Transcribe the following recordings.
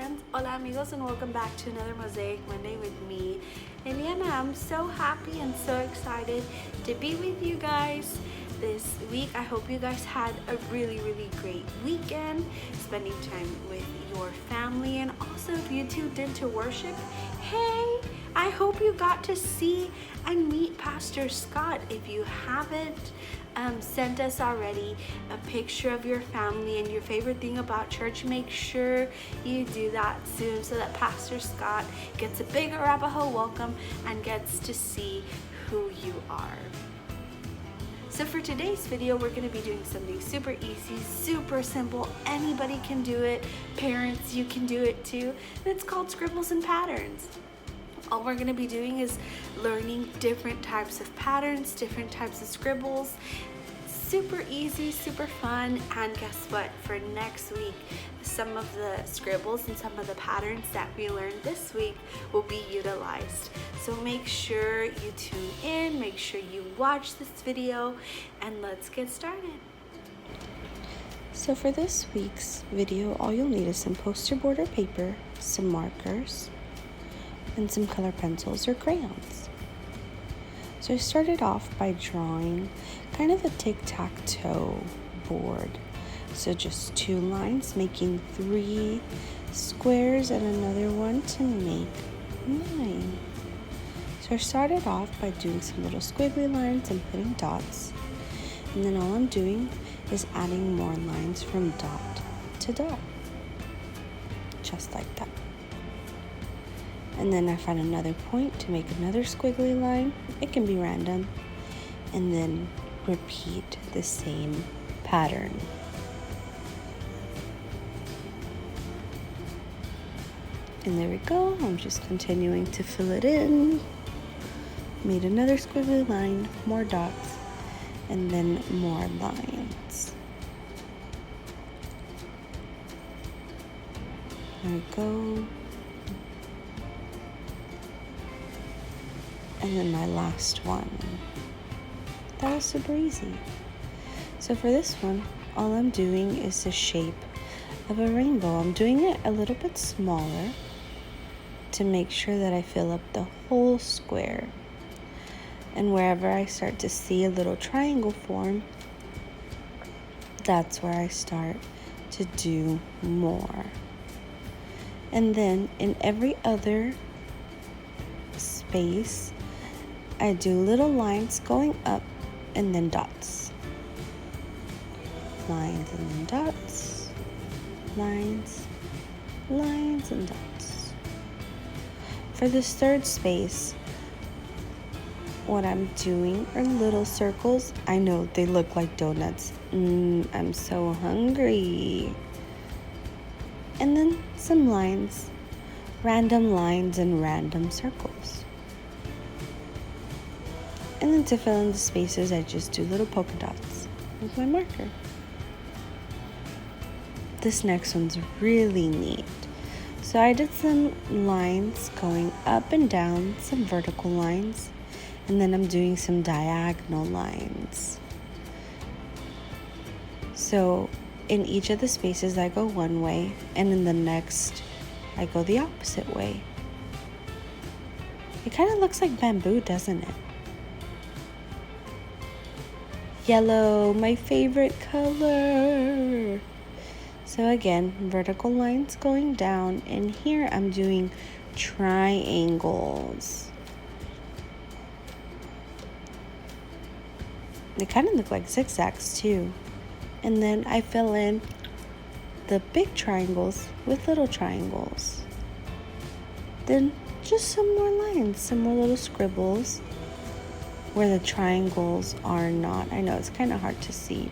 friends, hola amigos, and welcome back to another Mosaic Monday with me, Eliana. I'm so happy and so excited to be with you guys this week. I hope you guys had a really great weekend, spending time with your family, and also if you tuned into worship, hey, I hope you got to see and meet Pastor Scott. If you haven't sent us already a picture of your family and your favorite thing about church, make sure you do that soon so that Pastor Scott gets a big Arapaho welcome and gets to see who you are. So for today's video, we're going to be doing something super easy, super simple. Anybody can do it. Parents, you can do it too. And it's called Scribbles and Patterns. All we're going to be doing is learning different types of patterns, different types of scribbles. Super easy, super fun. And guess what? For next week, some of the scribbles and some of the patterns that we learned this week will be utilized. So make sure you tune in, make sure you watch this video, and let's get started. So for this week's video, all you'll need is some poster board or paper, some markers, and some color pencils or crayons. So I started off by drawing kind of a tic-tac-toe board. So just 2 lines, making 3 squares and another one to make 9. So I started off by doing some little squiggly lines and putting dots. And then all I'm doing is adding more lines from dot to dot. Just like that. And then I find another point to make another squiggly line. It can be random. And then repeat the same pattern. And there we go. I'm just continuing to fill it in. Made another squiggly line, more dots, and then more lines. There we go. And then my last one. That was super easy. So for this one, all I'm doing is the shape of a rainbow. I'm doing it a little bit smaller to make sure that I fill up the whole square. And wherever I start to see a little triangle form, that's where I start to do more. And then in every other space, I do little lines going up and then dots. Lines and then dots. Lines, lines and dots. For this third space, what I'm doing are little circles. I know they look like donuts. I'm so hungry. And then some lines, random lines and random circles. And then to fill in the spaces, I just do little polka dots with my marker. This next one's really neat. So I did some lines going up and down, some vertical lines, and then I'm doing some diagonal lines. So in each of the spaces, I go one way, and in the next, I go the opposite way. It kind of looks like bamboo, doesn't it? Yellow, my favorite color. So again, vertical lines going down, and here I'm doing triangles. They kind of look like zigzags too. And then I fill in the big triangles with little triangles. Then just some more lines, some more little scribbles where the triangles are not. I know it's kind of hard to see.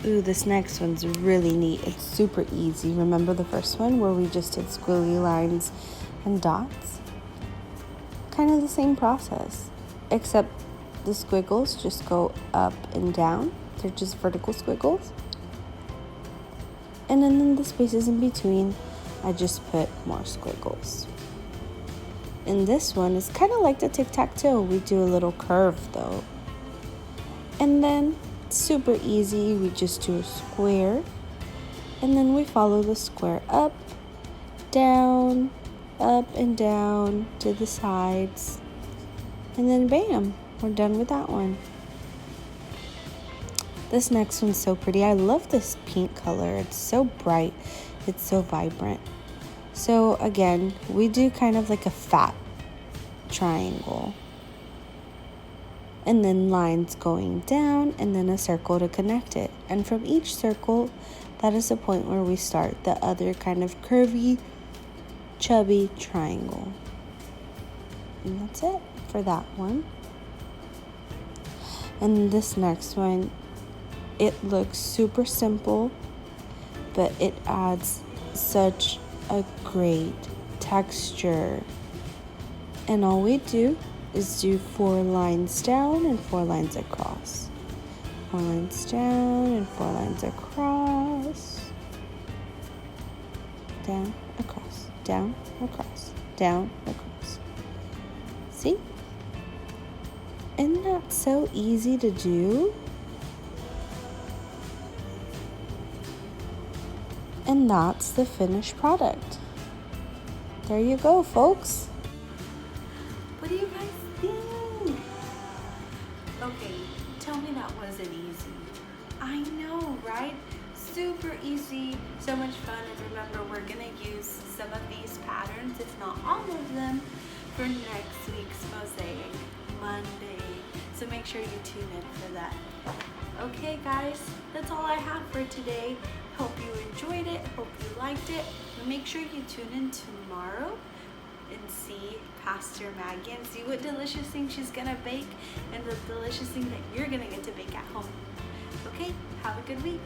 Ooh, this next one's really neat. It's super easy. Remember the first one where we just did squiggly lines and dots? Kind of the same process, except the squiggles just go up and down. They're just vertical squiggles. And then in the spaces in between, I just put more squiggles. And this one is kind of like the tic-tac-toe. We do a little curve though. And then super easy, we just do a square And then we follow the square up, down, up and down to the sides. And then bam, we're done with that one. This next one's so pretty. I love this pink color. It's so bright. It's so vibrant. So again, we do kind of like a fat triangle. And then lines going down and then a circle to connect it. And from each circle, that is the point where we start the other kind of curvy, chubby triangle. And that's it for that one. And this next one, it looks super simple, but it adds such a great texture. And all we do is do 4 lines down and 4 lines across. 4 lines down and 4 lines across. Down, across, down, across, down, across. See? Isn't that so easy to do? And that's the finished product. There you go, folks. What do you guys think? Okay, tell me that wasn't easy. I know, right? Super easy, so much fun. And remember, we're gonna use some of these patterns, if not all of them, for next week's Mosaic Monday. So make sure you tune in for that. Okay guys, that's all I have for today. Hope you enjoyed it, hope you liked it. Make sure you tune in tomorrow and see Pastor Maggie and see what delicious thing she's gonna bake and the delicious thing that you're gonna get to bake at home. Okay, have a good week.